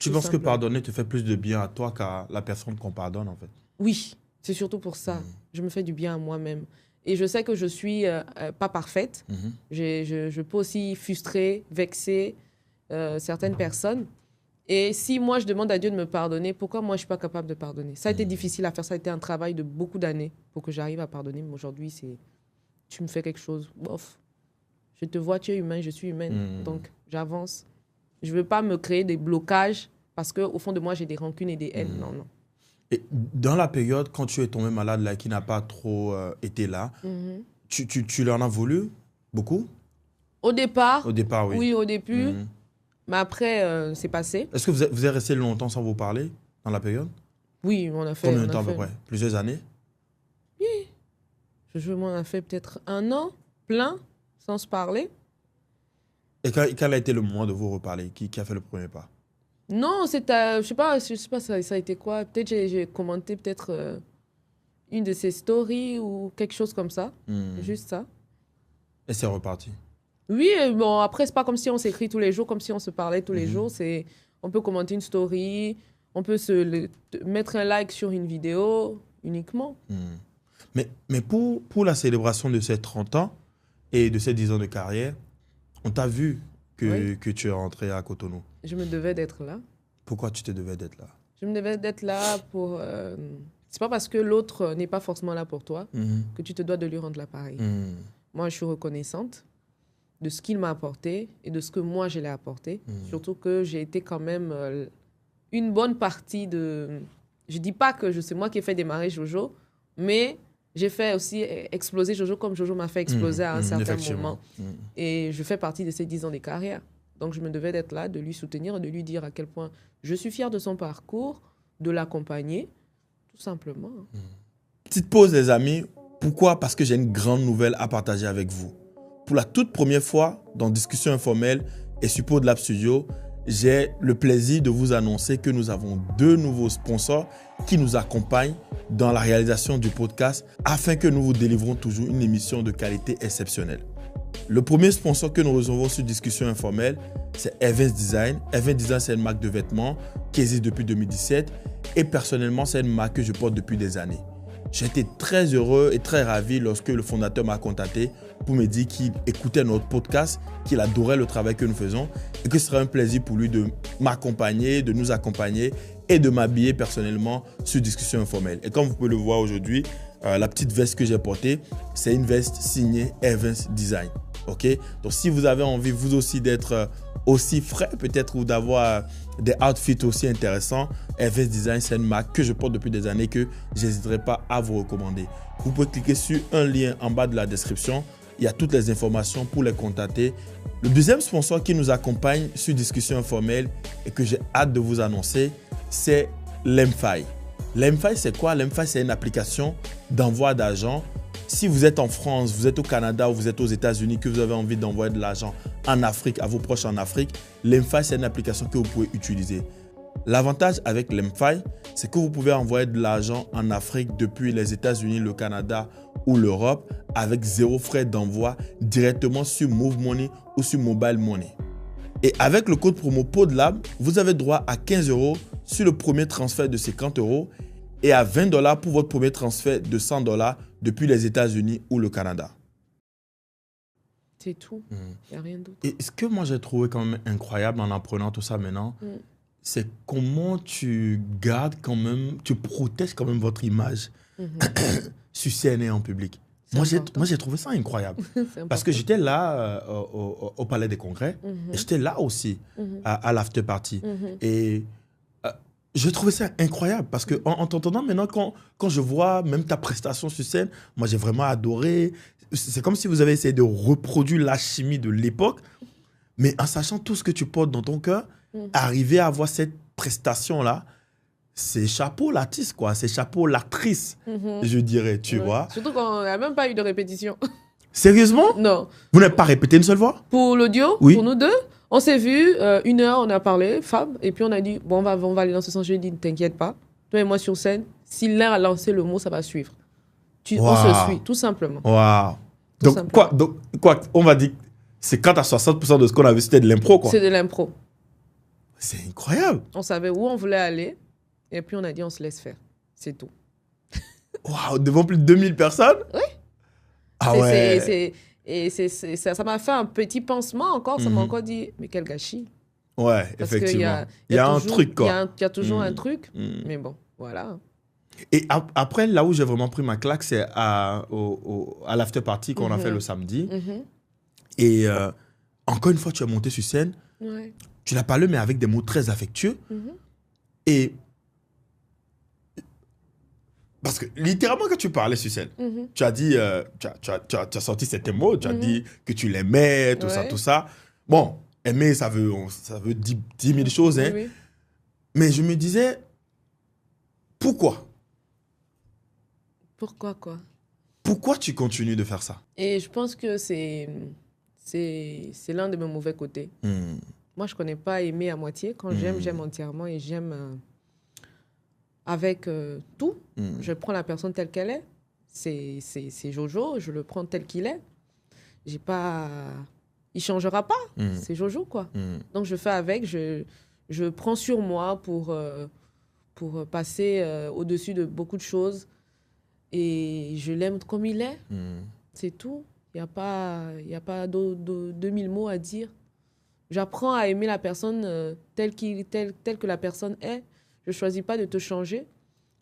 Tu penses que pardonner te fait plus de bien à toi qu'à la personne qu'on pardonne, en fait? Oui, c'est surtout pour ça. Je me fais du bien à moi-même. Et je sais que je suis pas parfaite. Je peux aussi frustrer, vexer certaines personnes. Et si moi, je demande à Dieu de me pardonner, pourquoi moi, je ne suis pas capable de pardonner? Ça a été difficile à faire. Ça a été un travail de beaucoup d'années pour que j'arrive à pardonner. Mais aujourd'hui, c'est... Tu me fais quelque chose, bof. Je te vois, tu es humain, je suis humaine. Donc, j'avance. Je ne veux pas me créer des blocages parce qu'au fond de moi, j'ai des rancunes et des haines. Non, non. Et dans la période, quand tu es tombé malade, là, qui n'a pas trop été là, tu leur en as voulu beaucoup? Au départ, oui. Oui, au début. Mais après, c'est passé. Est-ce que vous êtes resté longtemps sans vous parler dans la période? Oui, on a fait... Combien de temps à peu près? Plusieurs années? Oui. On a fait peut-être 1 an, plein, sans se parler. Et quel a été le moment de vous reparler? Qui a fait le premier pas? Non, je sais pas ça a été quoi. Peut-être j'ai commenté peut-être une de ses stories ou quelque chose comme ça. Juste ça. Et c'est reparti? Oui, bon, après, c'est pas comme si on s'écrit tous les jours, comme si on se parlait tous les jours. On peut commenter une story, on peut mettre un like sur une vidéo uniquement. Mais pour la célébration de ces 30 ans et de ces 10 ans de carrière, on t'a vu que tu es rentré à Cotonou. Je me devais d'être là. Pourquoi tu te devais d'être là? Je me devais d'être là pour... c'est pas parce que l'autre n'est pas forcément là pour toi que tu te dois de lui rendre l'appareil. Moi, je suis reconnaissante de ce qu'il m'a apporté et de ce que moi, je l'ai apporté. Surtout que j'ai été quand même une bonne partie de... Je dis pas que c'est moi qui ai fait démarrer Jojo, mais j'ai fait aussi exploser Jojo comme Jojo m'a fait exploser à un certain moment. Et je fais partie de ces 10 ans de carrière. Donc, je me devais d'être là, de lui soutenir, de lui dire à quel point je suis fière de son parcours, de l'accompagner, tout simplement. Petite pause, les amis. Pourquoi? Parce que j'ai une grande nouvelle à partager avec vous. Pour la toute première fois dans Discussion informelle et sur PodLab Studio, j'ai le plaisir de vous annoncer que nous avons 2 nouveaux sponsors qui nous accompagnent dans la réalisation du podcast afin que nous vous délivrons toujours une émission de qualité exceptionnelle. Le premier sponsor que nous recevons sur Discussion informelle, c'est Evans Design. Evans Design, c'est une marque de vêtements qui existe depuis 2017 et personnellement, c'est une marque que je porte depuis des années. J'ai été très heureux et très ravi lorsque le fondateur m'a contacté pour me dire qu'il écoutait notre podcast, qu'il adorait le travail que nous faisons et que ce serait un plaisir pour lui de m'accompagner, de nous accompagner et de m'habiller personnellement sur Discussion informelle. Et comme vous pouvez le voir aujourd'hui, la petite veste que j'ai portée, c'est une veste signée Evans Design. Okay? Donc, si vous avez envie, vous aussi, d'être aussi frais, peut-être, ou d'avoir des outfits aussi intéressants, Evans Design, c'est une marque que je porte depuis des années que je n'hésiterai pas à vous recommander. Vous pouvez cliquer sur un lien en bas de la description. Il y a toutes les informations pour les contacter. Le deuxième sponsor qui nous accompagne sur Discussion informelle et que j'ai hâte de vous annoncer, c'est Lemfi. Lemfi, c'est quoi? Lemfi, c'est une application d'envoi d'argent. Si vous êtes en France, vous êtes au Canada ou vous êtes aux États-Unis, que vous avez envie d'envoyer de l'argent en Afrique, à vos proches en Afrique, Lemfi, c'est une application que vous pouvez utiliser. L'avantage avec Lemfi, c'est que vous pouvez envoyer de l'argent en Afrique depuis les États-Unis, le Canada ou l'Europe avec 0 frais d'envoi directement sur Move Money ou sur Mobile Money. Et avec le code promo PodLab, vous avez droit à 15 € sur le premier transfert de 50 € et à 20 $ pour votre premier transfert de 100 $ depuis les États-Unis ou le Canada. C'est tout. Il n'y a rien d'autre. Et ce que moi j'ai trouvé quand même incroyable en apprenant tout ça maintenant, c'est comment tu gardes quand même, tu protèges quand même votre image sur scène et en public. Moi, j'ai trouvé ça incroyable. Parce que j'étais là au Palais des Congrès et j'étais là aussi à l'after party. Et je trouvais ça incroyable parce qu'en t'entendant maintenant, quand je vois même ta prestation sur scène, moi j'ai vraiment adoré. C'est comme si vous avez essayé de reproduire la chimie de l'époque, mais en sachant tout ce que tu portes dans ton cœur, arriver à avoir cette prestation-là, c'est chapeau l'artiste, quoi. C'est chapeau l'actrice, je dirais, tu vois. Surtout qu'on n'a même pas eu de répétition. Sérieusement? Non. Vous n'avez pas répété une seule fois? Pour l'audio, oui. Pour nous deux, on s'est vu, 1 heure, on a parlé, Fab, et puis on a dit, bon, on va aller dans ce sens. Je lui ai dit, ne t'inquiète pas, toi et moi sur scène, si l'un a lancé le mot, ça va suivre. On se suit, tout simplement. Waouh. Donc, quoi, on va dire, c'est 4 à 60% de ce qu'on a vu, c'était de l'impro, quoi. C'est de l'impro. C'est incroyable. On savait où on voulait aller. Et puis, on a dit, on se laisse faire. C'est tout. Waouh, devant plus de 2000 personnes? Oui. Ah ouais. Ça m'a fait un petit pansement encore. Ça m'a encore dit, mais quel gâchis. Ouais, Parce effectivement. Il y a un truc, quoi. Il y a toujours un truc. Mais bon, voilà. Et après, là où j'ai vraiment pris ma claque, c'est à l'after party qu'on a fait le samedi. Et encore une fois, tu es monté sur scène. Ouais. Tu l'as parlé, mais avec des mots très affectueux. Et parce que littéralement, quand tu parlais sur scène, tu as dit, tu as sorti certains mots, tu as dit que tu l'aimais, tout ça, tout ça. Bon, aimer, ça veut 10 000 choses. Hein. Oui. Mais je me disais, pourquoi? Pourquoi quoi? Pourquoi tu continues de faire ça? Et je pense que c'est l'un de mes mauvais côtés. Moi, je ne connais pas aimer à moitié. Quand j'aime, j'aime entièrement et j'aime avec tout. Je prends la personne telle qu'elle est. C'est Jojo, je le prends tel qu'il est. J'ai pas... Il ne changera pas. C'est Jojo, quoi. Donc, je fais avec. Je prends sur moi pour passer au-dessus de beaucoup de choses. Et je l'aime comme il est. C'est tout. Il n'y a pas 2000 mots à dire. J'apprends à aimer la personne telle que la personne est. Je ne choisis pas de te changer.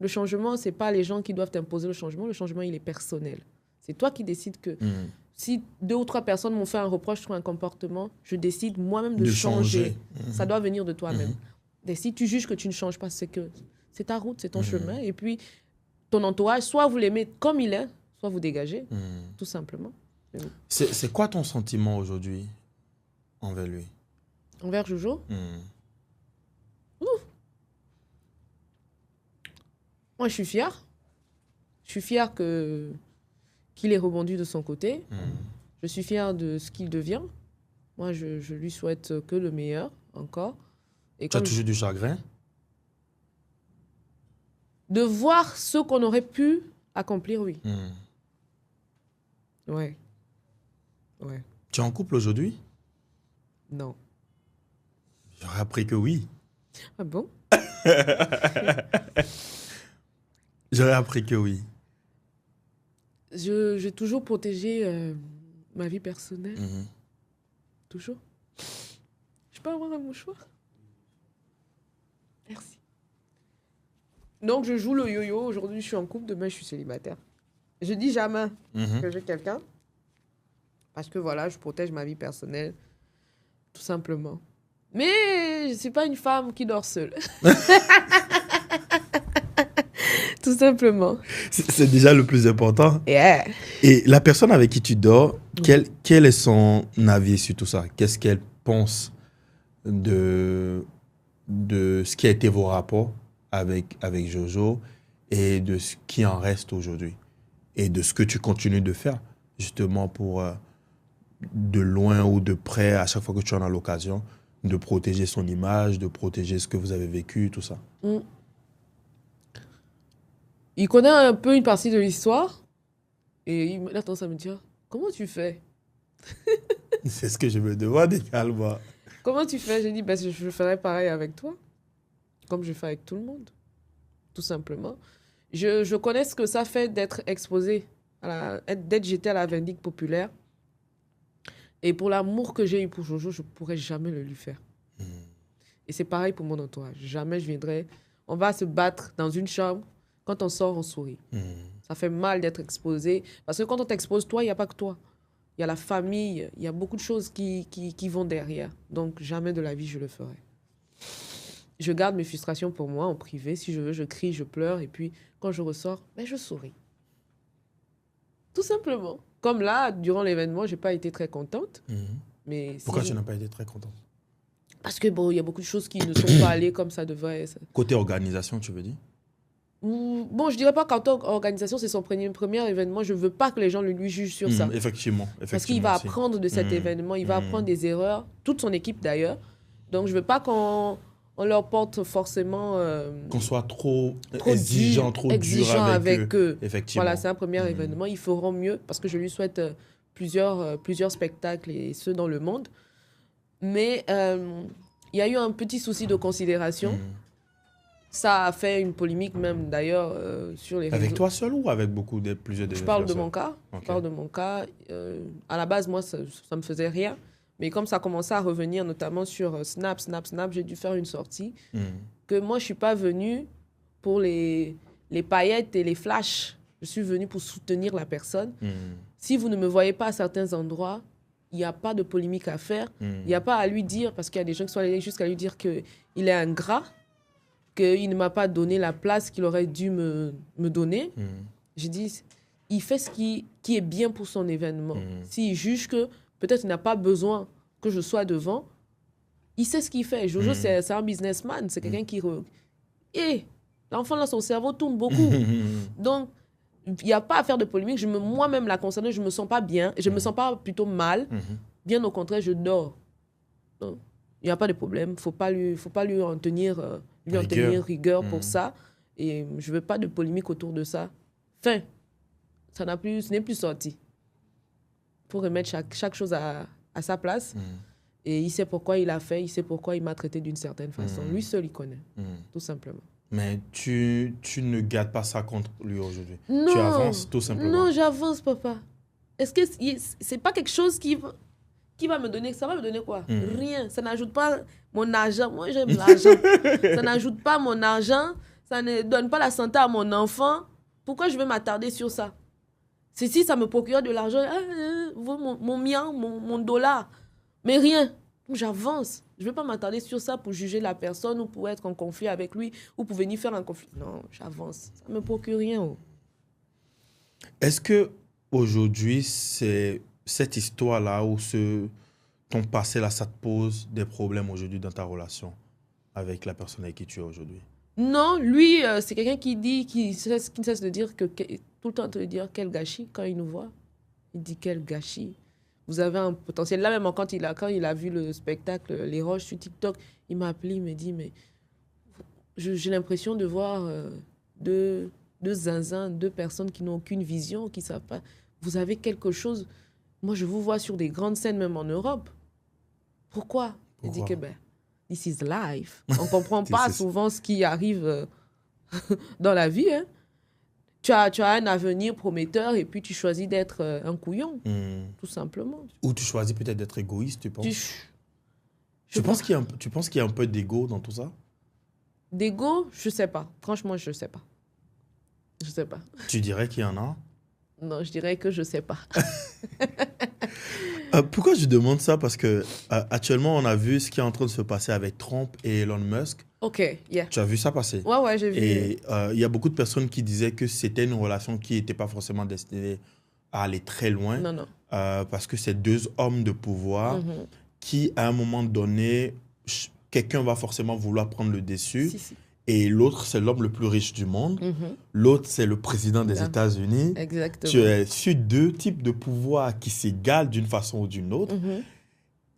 Le changement, ce n'est pas les gens qui doivent t'imposer le changement. Le changement, il est personnel. C'est toi qui décides que si 2 ou 3 personnes m'ont fait un reproche sur un comportement, je décide moi-même de changer. Ça doit venir de toi-même. Et si tu juges que tu ne changes pas, c'est que c'est ta route, c'est ton chemin. Et puis, ton entourage, soit vous l'aimez comme il est, soit vous dégagez, tout simplement. C'est quoi ton sentiment aujourd'hui envers lui? Envers Jojo? Moi, je suis fière. Je suis fière qu'il ait rebondi de son côté. Je suis fière de ce qu'il devient. Moi, je lui souhaite que le meilleur, encore. Et tu as toujours du chagrin? De voir ce qu'on aurait pu accomplir, oui. Ouais. Tu es en couple aujourd'hui? Non. J'aurais appris que oui. Ah bon? J'aurais appris que oui. J'ai toujours protégé ma vie personnelle. Toujours. Je peux avoir un mouchoir? Merci. Donc, je joue le yo-yo. Aujourd'hui, je suis en couple. Demain, je suis célibataire. Je dis jamais que j'ai quelqu'un. Parce que voilà, je protège ma vie personnelle. Tout simplement. Mais je ne suis pas une femme qui dort seule. Tout simplement. C'est déjà le plus important. Yeah. Et la personne avec qui tu dors, quel est son avis sur tout ça? Qu'est-ce qu'elle pense de ce qui a été vos rapports avec Jojo et de ce qui en reste aujourd'hui? Et de ce que tu continues de faire, justement, pour, de loin ou de près, à chaque fois que tu en as l'occasion, de protéger son image, de protéger ce que vous avez vécu, tout ça. Il connaît un peu une partie de l'histoire. Et il a tendance à me dire, comment tu fais? C'est ce que je me demande également. Comment tu fais? J'ai dit, ben, je ferai pareil avec toi. Comme je fais avec tout le monde. Tout simplement. Je connais ce que ça fait d'être exposé, d'être jeté à la vindicte populaire. Et pour l'amour que j'ai eu pour Jojo, je ne pourrais jamais le lui faire. Et c'est pareil pour mon entourage. Jamais je viendrai. On va se battre dans une chambre. Quand on sort, on sourit. Ça fait mal d'être exposé. Parce que quand on t'expose, toi, il n'y a pas que toi. Il y a la famille. Il y a beaucoup de choses qui vont derrière. Donc, jamais de la vie, je le ferai. Je garde mes frustrations pour moi en privé. Si je veux, je crie, je pleure. Et puis, quand je ressors, ben, je souris. Tout simplement. Comme là, durant l'événement, je n'ai pas été très contente. Mais pourquoi tu n'as pas été très contente? Parce que bon, il y a beaucoup de choses qui ne sont pas allées comme ça devrait. Côté organisation, tu veux dire? Bon, je dirais pas qu'en tant qu'organisation, c'est son premier événement. Je ne veux pas que les gens lui jugent sur ça. Effectivement. Parce qu'il va apprendre de cet événement. Il va apprendre des erreurs. Toute son équipe, d'ailleurs. Donc, je ne veux pas qu'on leur porte forcément... qu'on soit trop exigeant, trop dur avec eux. Effectivement. Voilà, c'est un premier événement. Ils feront mieux parce que je lui souhaite plusieurs spectacles et ceux dans le monde. Mais il y a eu un petit souci de considération. Ça a fait une polémique même d'ailleurs sur les réseaux. Avec toi seul ou avec plusieurs Je parle de mon cas. Okay. Je parle de mon cas. À la base, moi, ça me faisait rien. Mais comme ça commençait à revenir, notamment sur Snap, j'ai dû faire une sortie. Que moi, je ne suis pas venue pour les paillettes et les flashs. Je suis venue pour soutenir la personne. Si vous ne me voyez pas à certains endroits, il n'y a pas de polémique à faire. Il n'y a pas à lui dire, parce qu'il y a des gens qui sont allés jusqu'à lui dire qu'il est ingrat, qu'il ne m'a pas donné la place qu'il aurait dû me donner. J'ai dit, il fait ce qui est bien pour son événement. S'il juge que peut-être il n'a pas besoin que je sois devant, il sait ce qu'il fait. Jojo, c'est un businessman, c'est quelqu'un qui... Et l'enfant, là, son cerveau tourne beaucoup. Donc, il n'y a pas à faire de polémique. Moi-même, la concernée, je ne me sens pas bien. Je ne me sens pas plutôt mal. Bien au contraire, je dors. Donc, il n'y a pas de problème. Il ne faut pas lui en tenir rigueur pour ça. Et je ne veux pas de polémique autour de ça. Fin. Ce n'est plus sorti. Il faut remettre chaque chose à sa place. Et il sait pourquoi il a fait. Il sait pourquoi il m'a traité d'une certaine façon. Lui seul, il connaît. Tout simplement. Mais tu ne gardes pas ça contre lui aujourd'hui. Tu avances tout simplement. Non, j'avance, papa. Est-ce que c'est pas quelque chose qui va me donner... Ça va me donner quoi? Rien. Ça n'ajoute pas mon argent. Moi, j'aime l'argent. Ça n'ajoute pas mon argent. Ça ne donne pas la santé à mon enfant. Pourquoi je vais m'attarder sur ça? Si ça me procure de l'argent, mon mien, mon dollar. Mais rien. J'avance. Je ne vais pas m'attarder sur ça pour juger la personne ou pour être en conflit avec lui ou pour venir faire un conflit. Non, j'avance. Ça ne me procure rien. Oh. Est-ce qu'aujourd'hui, c'est cette histoire-là ou ton passé-là, ça te pose des problèmes aujourd'hui dans ta relation avec la personne avec qui tu es aujourd'hui? Non, lui, c'est quelqu'un qui ne cesse de dire tout le temps de dire quel gâchis quand il nous voit. Il dit quel gâchis. Vous avez un potentiel. Là, même quand il a vu le spectacle Les Roches sur TikTok, il m'a appelé, il m'a dit, mais j'ai l'impression de voir deux zinzins, deux personnes qui n'ont aucune vision, qui ne savent pas. Vous avez quelque chose. Moi, je vous vois sur des grandes scènes, même en Europe. Pourquoi? Il dit que, this is life. On ne comprend pas souvent ce qui arrive dans la vie. Hein. Tu as un avenir prometteur et puis tu choisis d'être un couillon, tout simplement. Ou tu choisis peut-être d'être égoïste, tu penses? Tu penses qu'il y a un peu d'ego dans tout ça? D'ego, je ne sais pas. Franchement, je ne sais pas. Je ne sais pas. Tu dirais qu'il y en a? Non, je dirais que je ne sais pas. Pourquoi je demande ça? Parce que actuellement, on a vu ce qui est en train de se passer avec Trump et Elon Musk. OK, yeah. Tu as vu ça passer? Ouais, j'ai vu. Et il y a beaucoup de personnes qui disaient que c'était une relation qui n'était pas forcément destinée à aller très loin. Non. Parce que c'est deux hommes de pouvoir qui, à un moment donné, quelqu'un va forcément vouloir prendre le dessus. Si. Et l'autre, c'est l'homme le plus riche du monde. L'autre, c'est le président des États-Unis. Exactement. Tu es sur deux types de pouvoirs qui s'égalent d'une façon ou d'une autre.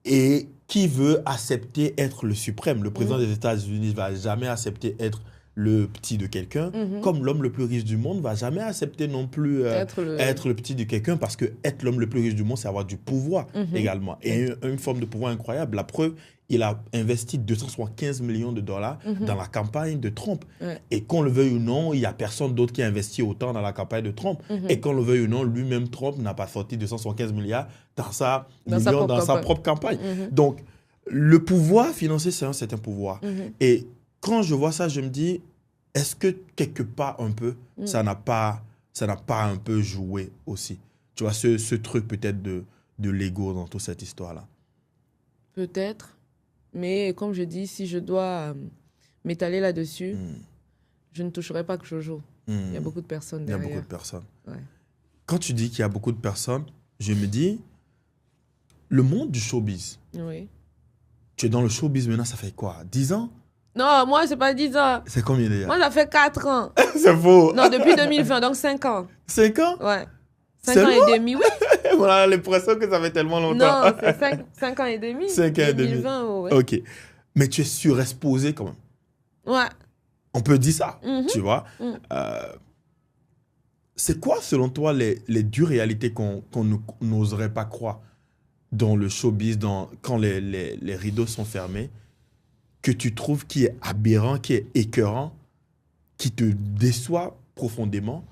Et qui veut accepter être le suprême? Le président des États-Unis ne va jamais accepter être le petit de quelqu'un, comme l'homme le plus riche du monde ne va jamais accepter non plus être le petit de quelqu'un, parce que être l'homme le plus riche du monde, c'est avoir du pouvoir également. Et une forme de pouvoir incroyable. La preuve, il a investi 275 millions de dollars dans la campagne de Trump. Et qu'on le veuille ou non, il n'y a personne d'autre qui a investi autant dans la campagne de Trump. Et qu'on le veuille ou non, lui-même, Trump n'a pas sorti 275 milliards dans sa propre campagne. Donc, le pouvoir financier, c'est un certain pouvoir. Et quand je vois ça, je me dis, est-ce que quelque part un peu, ça n'a pas un peu joué aussi? Tu vois, ce truc peut-être de l'ego dans toute cette histoire-là. Peut-être. Mais comme je dis, si je dois m'étaler là-dessus, je ne toucherai pas que Jojo. Il y a beaucoup de personnes derrière. Il y a beaucoup de personnes. Ouais. Quand tu dis qu'il y a beaucoup de personnes, je me dis, le monde du showbiz. Oui. Tu es dans le showbiz maintenant, ça fait quoi? 10 ans? Non, moi, c'est pas 10 ans. C'est combien déjà? Moi, ça fait 4 ans. C'est faux. Non, depuis 2020, donc 5 ans. 5 ans? Ouais. 5 ans et demi, oui. On a l'impression que ça fait tellement longtemps. Non, c'est 5 ans et demi. 5 ans et demi. 2020, ouais. OK. Mais tu es surexposé quand même. Ouais. On peut dire ça, tu vois. C'est quoi, selon toi, les dures réalités qu'on n'oserait pas croire dans le showbiz, quand les rideaux sont fermés? que tu trouves qui est aberrant, qui est écœurant, qui te déçoit profondément,